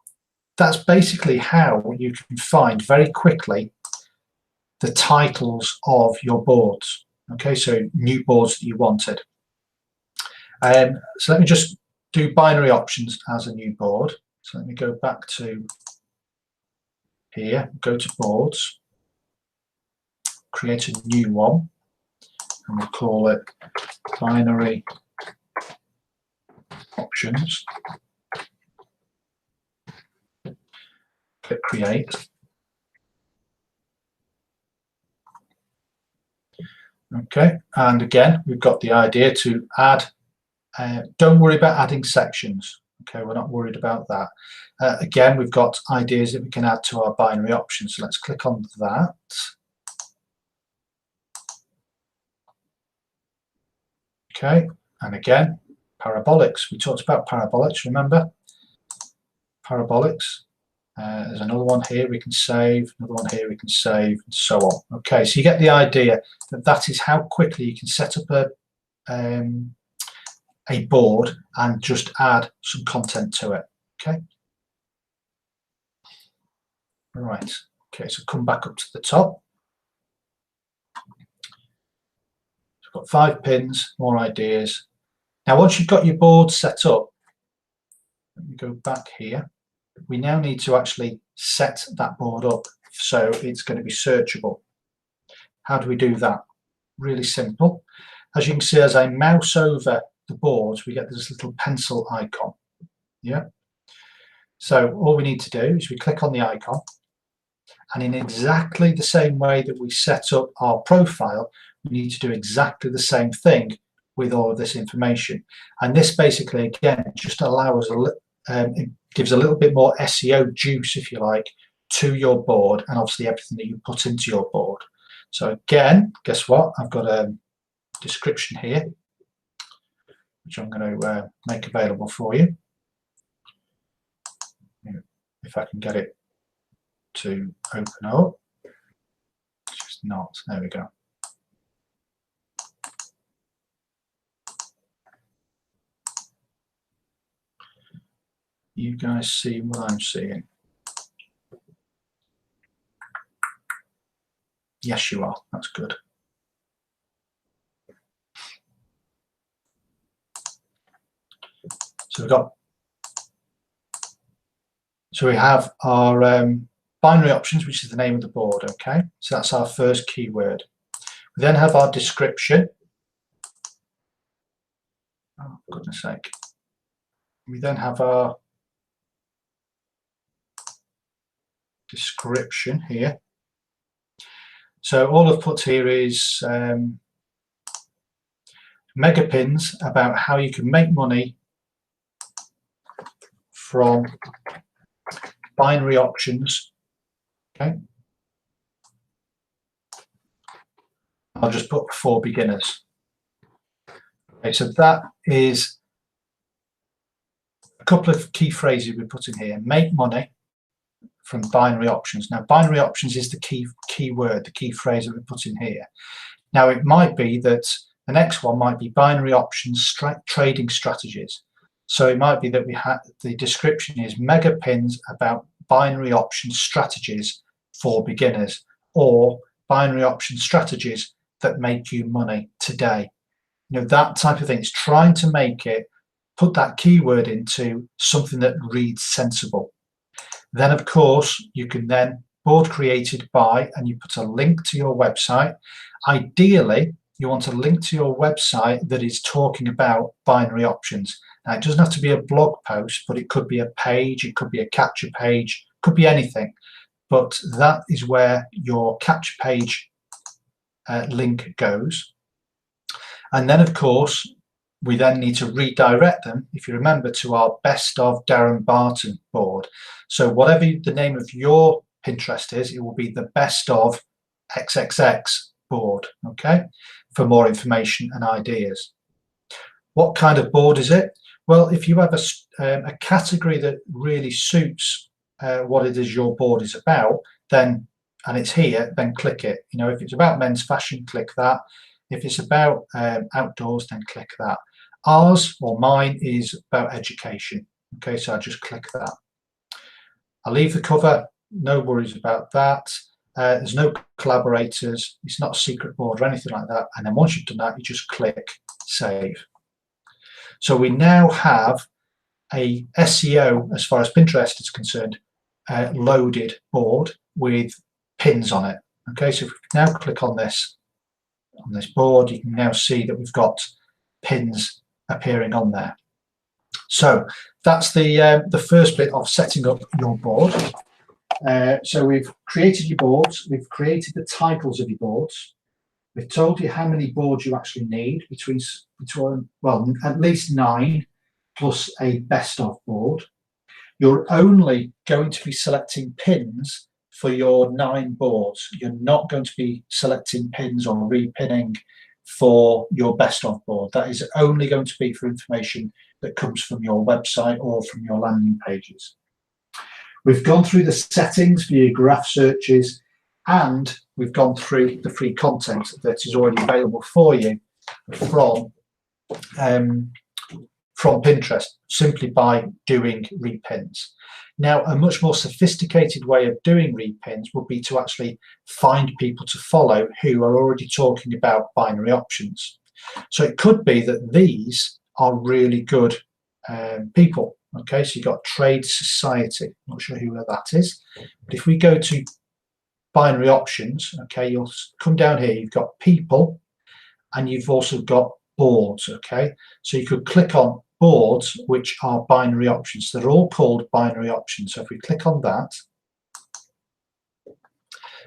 that's basically how you can find very quickly the titles of your boards. Okay, so new boards that you wanted. So let me just do binary options as a new board. So let me go back to here, go to boards, create a new one, and we'll call it binary options. Click create. Okay, and again, we've got the idea to add, don't worry about adding sections. Okay, we're not worried about that. Again, we've got ideas that we can add to our binary options. So let's click on that. Okay, and again, parabolics. We talked about parabolics, remember? Parabolics. There's another one here we can save, another one here we can save, and so on. Okay, so you get the idea that that is how quickly you can set up a board and just add some content to it. Okay. Right. Okay, so come back up to the top. So we've got 5 pins, more ideas. Now, once you've got your board set up, let me go back here. We now need to actually set that board up so it's going to be searchable. How do we do that? Really simple. As you can see, as I mouse over the boards, we get this little pencil icon. Yeah. So all we need to do is we click on the icon, and in exactly the same way that we set up our profile, we need to do exactly the same thing with all of this information. And this basically, again, just allows it gives a little bit more SEO juice, if you like, to your board, and obviously everything that you put into your board. So again, guess what? I've got a description here, which I'm going to make available for you. If I can get it to open up. It's just not. There we go. You guys see what I'm seeing? Yes, you are. That's good. So we have our binary options, which is the name of the board. Okay, so that's our first keyword. We then have our description. Oh, for goodness sake. We then have our description here. So all I've put here is mega pins about how you can make money from binary options. Okay, I'll just put for beginners. Okay, so that is a couple of key phrases we put in here. Make money from binary options. Now, binary options is the key word, the key phrase that we put in here. Now, it might be that the next one might be binary options trading strategies. So it might be that we have the description is mega pins about binary option strategies for beginners, or binary option strategies that make you money today. You know, that type of thing. It's trying to make it, put that keyword into something that reads sensible. Then, of course, you can then board created by, and you put a link to your website. Ideally, you want a link to your website that is talking about binary options. Now, it doesn't have to be a blog post, but it could be a page, it could be a capture page, could be anything. But that is where your capture page link goes. And then, of course, we then need to redirect them, if you remember, to our Best of Darren Barton board. So whatever the name of your Pinterest is, it will be the Best of XXX board, okay, for more information and ideas. What kind of board is it? Well, if you have a category that really suits what it is your board is about, then, and it's here, then click it. You know, if it's about men's fashion, click that. If it's about outdoors, then click that. Ours, or mine, is about education. Okay, so I just click that. I'll leave the cover, no worries about that. There's no collaborators, it's not a secret board or anything like that. And then once you've done that, you just click save. So we now have a SEO, as far as Pinterest is concerned, loaded board with pins on it. Okay, so if we now click on this board, you can now see that we've got pins appearing on there. So that's the first bit of setting up your board. So we've created your boards, we've created the titles of your boards, we've told you how many boards you actually need, between well, at least 9 plus a best of board. You're only going to be selecting pins for your 9 boards. You're not going to be selecting pins or repinning for your best of board. That is only going to be for information that comes from your website or from your landing pages. We've gone through the settings for your graph searches, and we've gone through the free content that is already available for you from Pinterest, simply by doing repins. Now, a much more sophisticated way of doing repins would be to actually find people to follow who are already talking about binary options. So it could be that these are really good people. Okay, so you've got Trade Society, not sure who that is, but if we go to binary options, okay, you'll come down here, you've got people, and you've also got boards. Okay, so you could click on boards which are binary options. They're all called binary options. So if we click on that,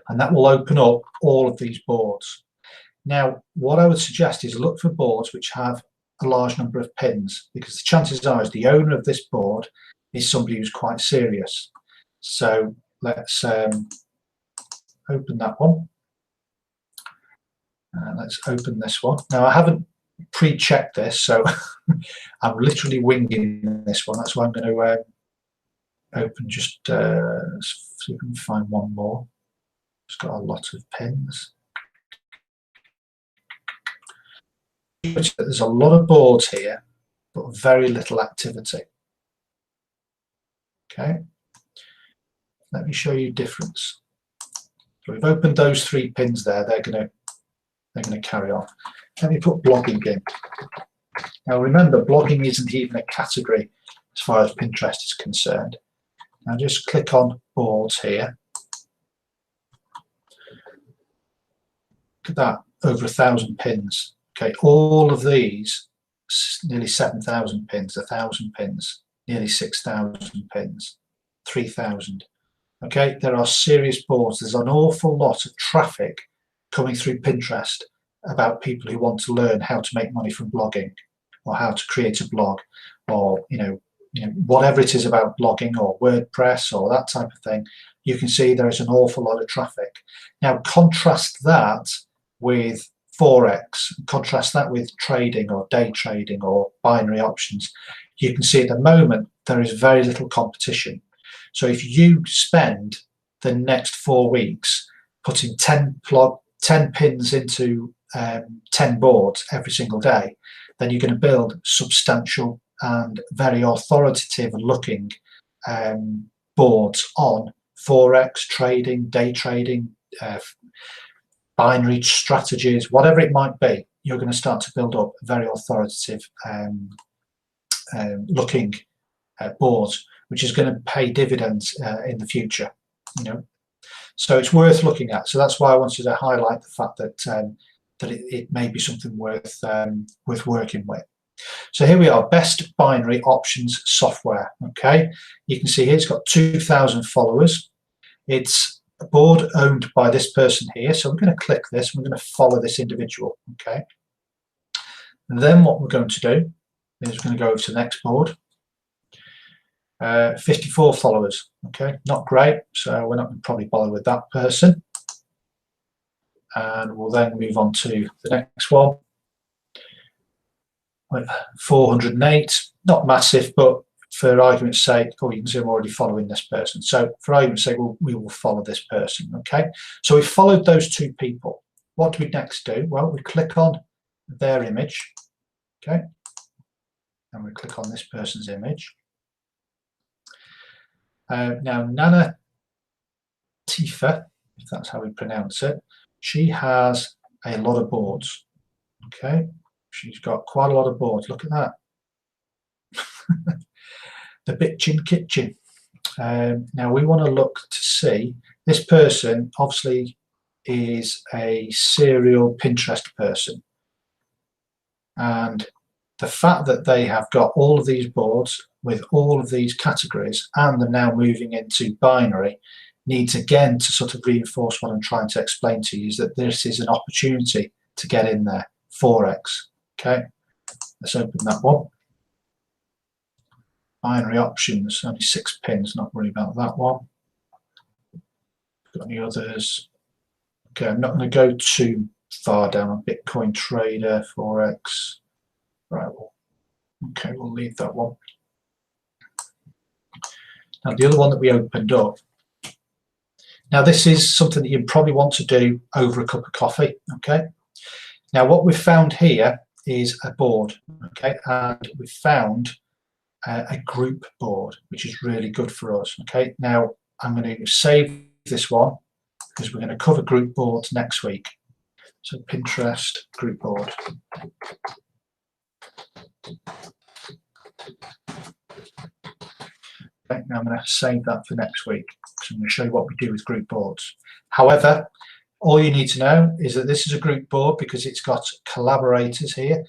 and that will open up all of these boards. Now, what I would suggest is look for boards which have a large number of pins, because the chances are is the owner of this board is somebody who's quite serious. So let's open that one. Let's open this one. Now, I haven't pre-checked this, so I'm literally winging this one. That's why I'm going to open just let's see if we can find one more. It's got a lot of pins. There's a lot of boards here, but very little activity. Okay, let me show you difference. So we've opened those 3 pins there. They're going to carry on. Let me put blogging in. Now remember, blogging isn't even a category as far as Pinterest is concerned. Now just click on boards here. Look at that, over 1,000 pins. Okay, all of these, nearly 7,000 pins, 1,000 pins, nearly 6,000 pins, 3,000. Okay, there are serious boards. There's an awful lot of traffic coming through Pinterest about people who want to learn how to make money from blogging, or how to create a blog, or you know whatever it is about blogging or WordPress or that type of thing. You can see there is an awful lot of traffic. Now contrast that with Forex, contrast that with trading or day trading or binary options. You can see at the moment there is very little competition. So if you spend the next 4 weeks putting 10 pins into 10 boards every single day, then you're going to build substantial and very authoritative looking boards on Forex trading, day trading, binary strategies, whatever it might be. You're going to start to build up a very authoritative looking boards, which is going to pay dividends in the future. So it's worth looking at. So that's why I wanted to highlight the fact that it may be something worth working with. So here we are, best binary options software. Okay, you can see here it's got 2,000 followers. It's a board owned by this person here. So we're going to click this. We're going to follow this individual. Okay. And then what we're going to do is we're going to go over to the next board. 54 followers. Okay, not great. So we're not going to probably bother with that person. And we'll then move on to the next one. 408, not massive, but for argument's sake, you can see I'm already following this person. So for argument's sake, we will follow this person. Okay, so we followed those two people. What do we next do? Well, we click on their image. Okay, and we click on this person's image. Now, Nana Tifa, if that's how we pronounce it, she has a lot of boards. Okay, she's got quite a lot of boards. Look at that. The bitchin' kitchen. Now we want to look to see, this person obviously is a serial Pinterest person, and the fact that they have got all of these boards with all of these categories and they're now moving into binary needs again to sort of reinforce what I'm trying to explain to you, is that this is an opportunity to get in there. Forex. Okay, let's open that one. Binary options, only 6 pins, not worried about that one. Got any others? Okay, I'm not going to go too far down on Bitcoin Trader, Forex. Right, well, okay, we'll leave that one. Now the other one that we opened up, now this is something that you probably want to do over a cup of coffee. Okay, now what we've found here is a board. Okay, and we've found a group board, which is really good for us. Okay, now I'm going to save this one because we're going to cover group boards next week. So Pinterest group board. Okay, now I'm going to save that for next week. So I'm going to show you what we do with group boards. However, all you need to know is that this is a group board because it's got collaborators here.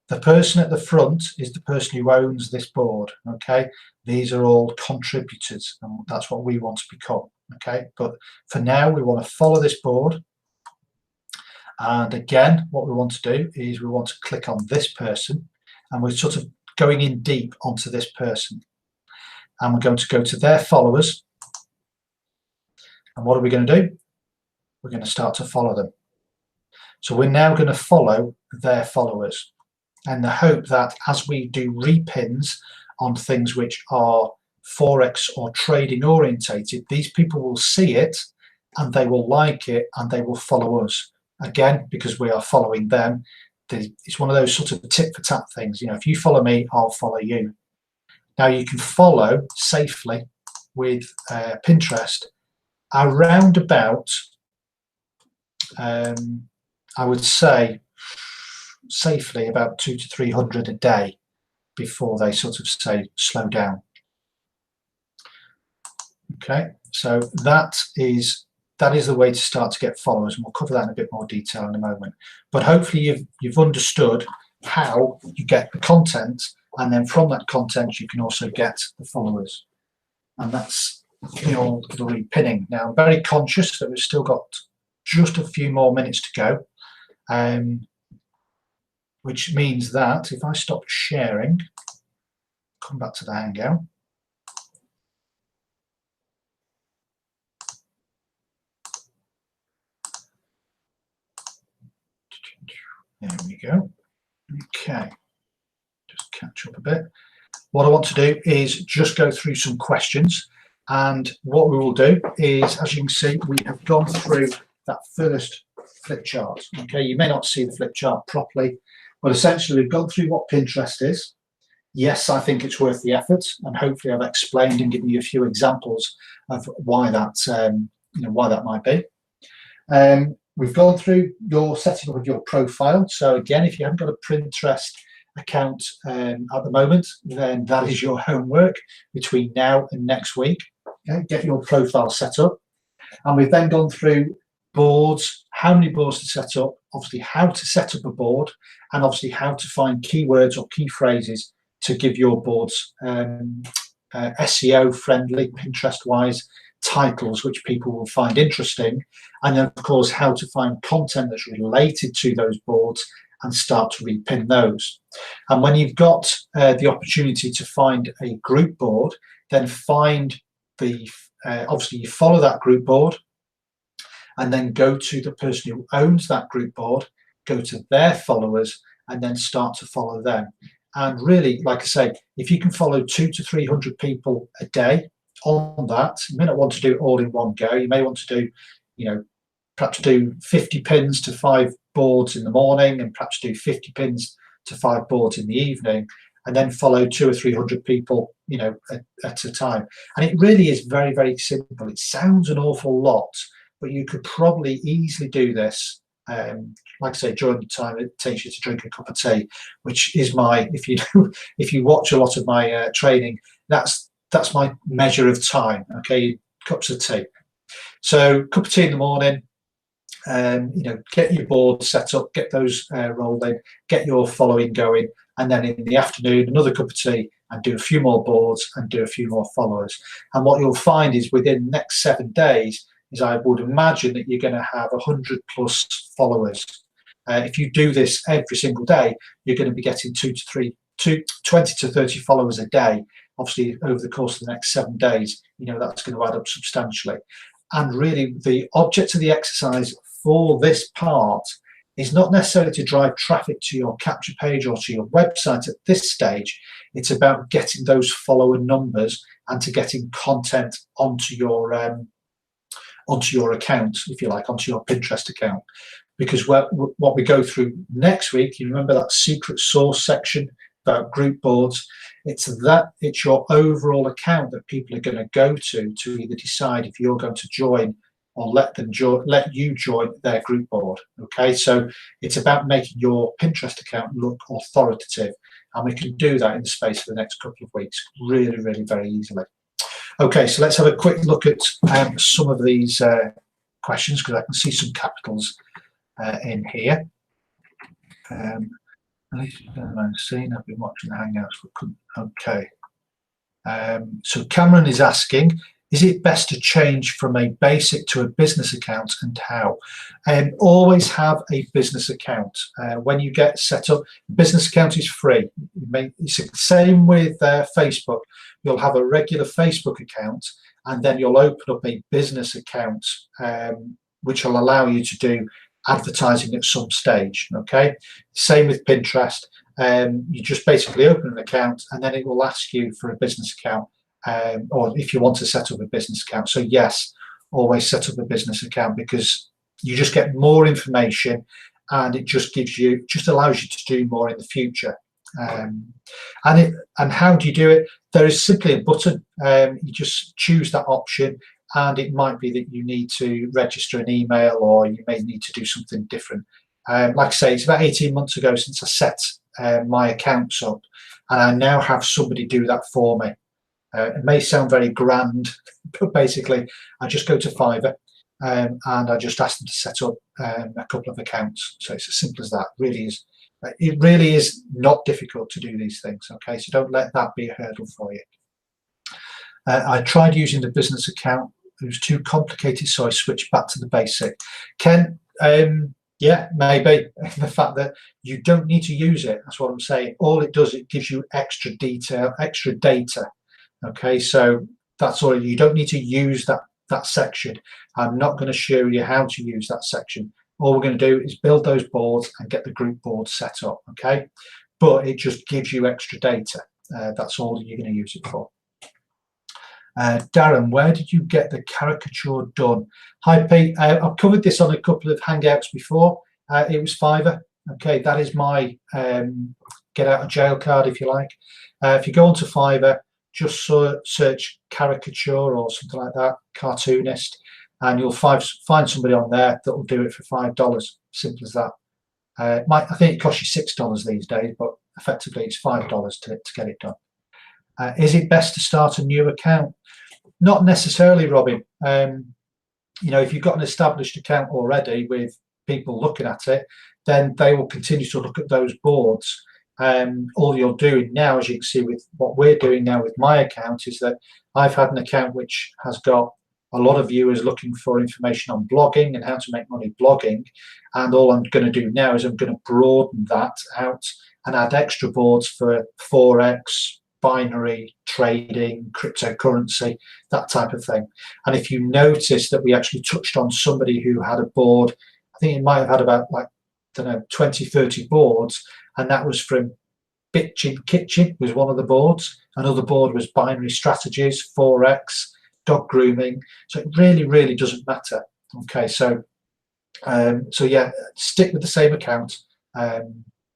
The person at the front is the person who owns this board. Okay, these are all contributors, and that's what we want to become. Okay, but for now we want to follow this board, and again what we want to do is we want to click on this person, and we're sort of going in deep onto this person, and we're going to go to their followers, and what are we going to do? We're going to start to follow them. So we're now going to follow their followers, and the hope that as we do repins on things which are Forex or trading orientated, these people will see it and they will like it and they will follow us. Again, because we are following them. It's one of those sort of tit for tat things. If you follow me, I'll follow you. Now you can follow safely with Pinterest around about, I would say, safely about 200 to 300 a day before they sort of say slow down. Okay, so that is the way to start to get followers, and we'll cover that in a bit more detail in a moment. But hopefully you've understood how you get the content, and then from that content you can also get the followers, and that's the old repinning. Now I'm very conscious that we've still got just a few more minutes to go. Which means that if I stop sharing, come back to the Hangout. There we go. Okay, just catch up a bit. what I want to do is just go through some questions, and what we will do is, as you can see, we have gone through that first flip chart. Okay, you may not see the flip chart properly, but essentially we've gone through what Pinterest is. Yes, I think it's worth the effort, and hopefully I've explained and given you a few examples of why that why that might be. We've gone through your setting up of your profile. So again, if you haven't got a Pinterest account at the moment, then that is your homework between now and next week. Okay, get your profile set up, and we've then gone through boards, how many boards to set up, obviously how to set up a board, and obviously how to find keywords or key phrases to give your boards SEO friendly, Pinterest wise titles which people will find interesting, and then of course how to find content that's related to those boards and start to repin those. And when you've got the opportunity to find a group board, then find the obviously you follow that group board, and then go to the person who owns that group board, go to their followers, and then start to follow them. And really, like I say, if you can follow 200 to 300 people a day on that, you may not want to do it all in one go. You may want to do, perhaps do 50 pins to 5 boards in the morning, and perhaps do 50 pins to 5 boards in the evening, and then follow 200 or 300 people, at a time. And it really is very, very simple. It sounds an awful lot, but you could probably easily do this. Like I say, during the time it takes you to drink a cup of tea, which is my, if you watch a lot of my training, that's my measure of time. Okay, cups of tea. So cup of tea in the morning, get your board set up, get those rolled in, get your following going, and then in the afternoon another cup of tea and do a few more boards and do a few more followers. And what you'll find is within the next 7 days is I would imagine that you're going to have 100 plus followers. If you do this every single day, you're going to be getting 20 to 30 followers a day. Obviously, over the course of the next 7 days, that's going to add up substantially. And really, the object of the exercise for this part is not necessarily to drive traffic to your capture page or to your website at this stage. It's about getting those follower numbers and to getting content onto your account, if you like, onto your Pinterest account. Because what we go through next week, you remember that secret sauce section about group boards, it's your overall account that people are going to go to either decide if you're going to join or let you join their group board. Okay, so it's about making your Pinterest account look authoritative, and we can do that in the space of the next couple of weeks really, really very easily. Okay, so let's have a quick look at some of these questions, because I can see some capitals in here. I've been watching the Hangouts. Okay. So Cameron is asking, is it best to change from a basic to a business account, and how? Always have a business account. When you get set up, business account is free. It's the same with Facebook. You'll have a regular Facebook account, and then you'll open up a business account, which will allow you to do advertising at some stage. Okay, same with Pinterest. You just basically open an account, and then it will ask you for a business account, or if you want to set up a business account. So yes, always set up a business account, because you just get more information, and it just allows you to do more in the future. And how do you do it? There is simply a button. You just choose that option, and it might be that you need to register an email, or you may need to do something different. Like I say, it's about 18 months ago since I set my accounts up, and I now have somebody do that for me. It may sound very grand, but basically I just go to Fiverr, and I just ask them to set up a couple of accounts. So it's as simple as that. It really is not difficult to do these things. Okay, so don't let that be a hurdle for you. I tried using the business account. It was too complicated, so I switched back to the basic. Ken, yeah, maybe. The fact that you don't need to use it, that's what I'm saying. All it does, it gives you extra detail, extra data. Okay, so that's all. You don't need to use that section. I'm not going to show you how to use that section. All we're going to do is build those boards and get the group board set up. Okay, but it just gives you extra data. That's all you're going to use it for. Darren, where did you get the caricature done? Hi Pete, I've covered this on a couple of Hangouts before. It was Fiverr. Okay, that is my get out of jail card, if you like. If you go onto Fiverr, just search caricature or something like that, cartoonist, and you'll find somebody on there that will do it for $5. Simple as that. I think it costs you $6 these days, but effectively it's $5 to get it done. Is it best to start a new account? Not necessarily, Robin. You know, if you've got an established account already with people looking at it, then they will continue to look at those boards. All you're doing now, as you can see with what we're doing now with my account, is that I've had an account which has got a lot of viewers looking for information on blogging and how to make money blogging. And all I'm going to do now is I'm going to broaden that out and add extra boards for Forex, binary trading, cryptocurrency, that type of thing. And if you notice that we actually touched on somebody who had a board, I think it might have had about, like, I don't know, 20, 30 boards, and that was from Bitchin Kitchen was one of the boards. Another board was binary strategies, Forex, dog grooming. So it really, really doesn't matter. Okay, so yeah, stick with the same account,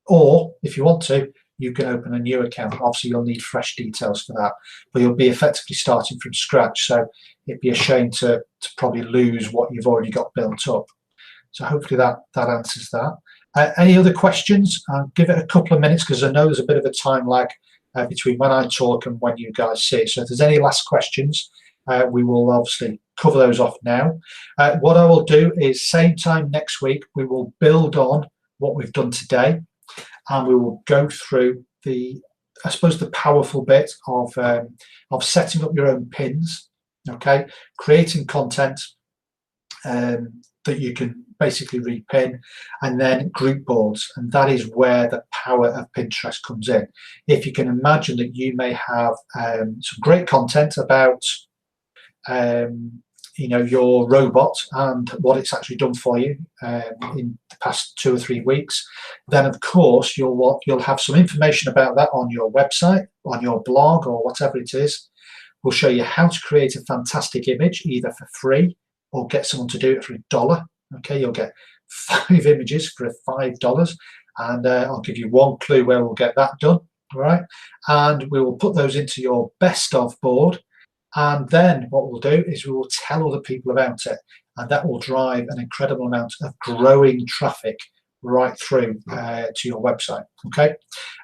or if you want to, you can open a new account. Obviously, you'll need fresh details for that, but you'll be effectively starting from scratch. So it'd be a shame to probably lose what you've already got built up. So hopefully that answers that. Any other questions? I'll give it a couple of minutes because I know there's a bit of a time lag between when I talk and when you guys see it. So if there's any last questions, we will obviously cover those off now. What I will do is, same time next week, we will build on what we've done today, and we will go through I suppose the powerful bit of setting up your own pins, okay, creating content that you can basically repin, and then group boards. And that is where the power of Pinterest comes in. If you can imagine that you may have some great content about you know, your robot and what it's actually done for you in the past 2 or 3 weeks, then of course you'll have some information about that on your website, on your blog, or whatever it is. We'll show you how to create a fantastic image, either for free or get someone to do it for $1. Okay, you'll get 5 images for $5, and I'll give you one clue where we'll get that done. All right, and we will put those into your best of board. And then what we'll do is we will tell other people about it, and that will drive an incredible amount of growing traffic right through to your website. Okay,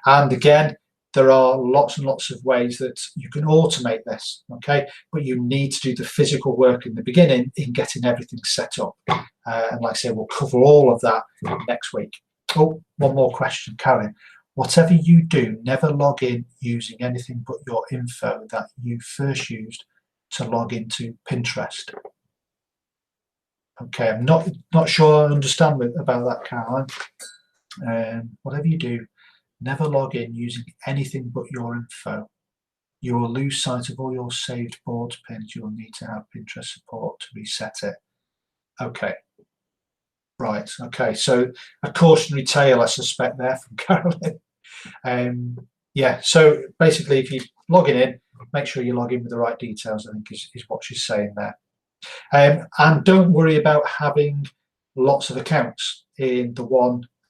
and again, there are lots and lots of ways that you can automate this. Okay, but you need to do the physical work in the beginning in getting everything set up. And like I say, we'll cover all of that next week. Oh, one more question, Karen. Whatever you do, never log in using anything but your info that you first used to log into Pinterest. Okay, I'm not sure I understand about that, Caroline. Whatever you do, never log in using anything but your info. You will lose sight of all your saved boards pins. You will need to have Pinterest support to reset it. Okay. Right, okay, so a cautionary tale, I suspect, there from Caroline. Yeah, so basically, if you're logging in, make sure you log in with the right details, I think is what she's saying there. And don't worry about having lots of accounts in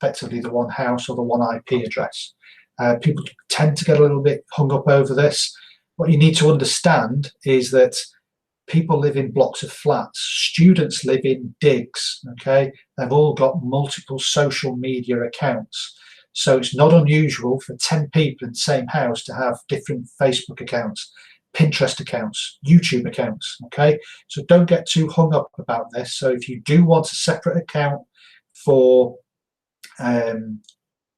effectively the one house or the one IP address. People tend to get a little bit hung up over this. What you need to understand is that people live in blocks of flats. Students live in digs, okay? They've all got multiple social media accounts. So it's not unusual for 10 people in the same house to have different Facebook accounts, Pinterest accounts, YouTube accounts, okay? So don't get too hung up about this. So if you do want a separate account for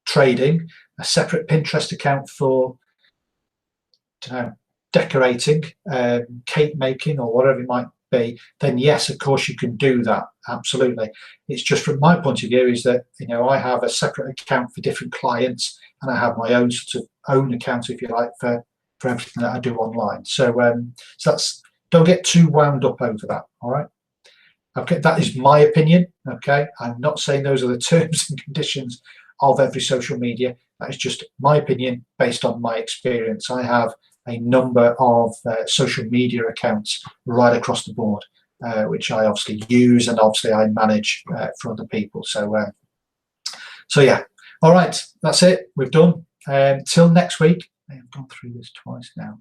trading, a separate Pinterest account for, I don't know, decorating, cake making, or whatever it might be, then yes, of course you can do that, absolutely. It's just, from my point of view, is that, you know, I have a separate account for different clients, and I have my own sort of own account, if you like, for everything that I do online. So so that's, don't get too wound up over that. All right, okay, that is my opinion. Okay, I'm not saying those are the terms and conditions of every social media. That is just my opinion based on my experience. I have a number of social media accounts right across the board, which I obviously use and obviously I manage for other people. So yeah, all right, that's it. We've done. Till next week. I've gone through this twice now.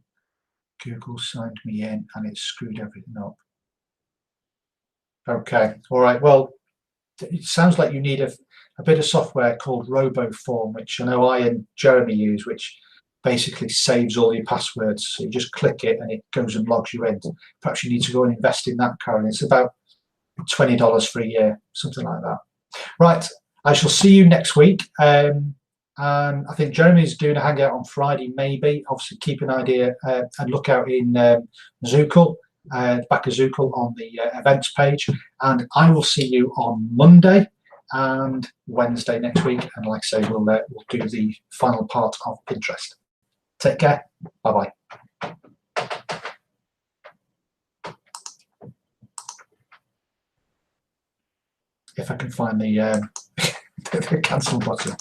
Google signed me in and it screwed everything up. Okay, all right. Well, it sounds like you need a bit of software called RoboForm, which I know I and Jeremy use, which basically saves all your passwords. So you just click it and it goes and logs you in. Perhaps you need to go and invest in that, Karen. It's about $20 for a year, something like that. Right, I shall see you next week. And I think Jeremy's doing a hangout on Friday, maybe. Obviously, keep an idea and look out in Zukul, back of Zukul on the events page. And I will see you on Monday and Wednesday next week. And like I say, we'll do the final part of Pinterest. Take care. Bye-bye. If I can find the, the cancel button.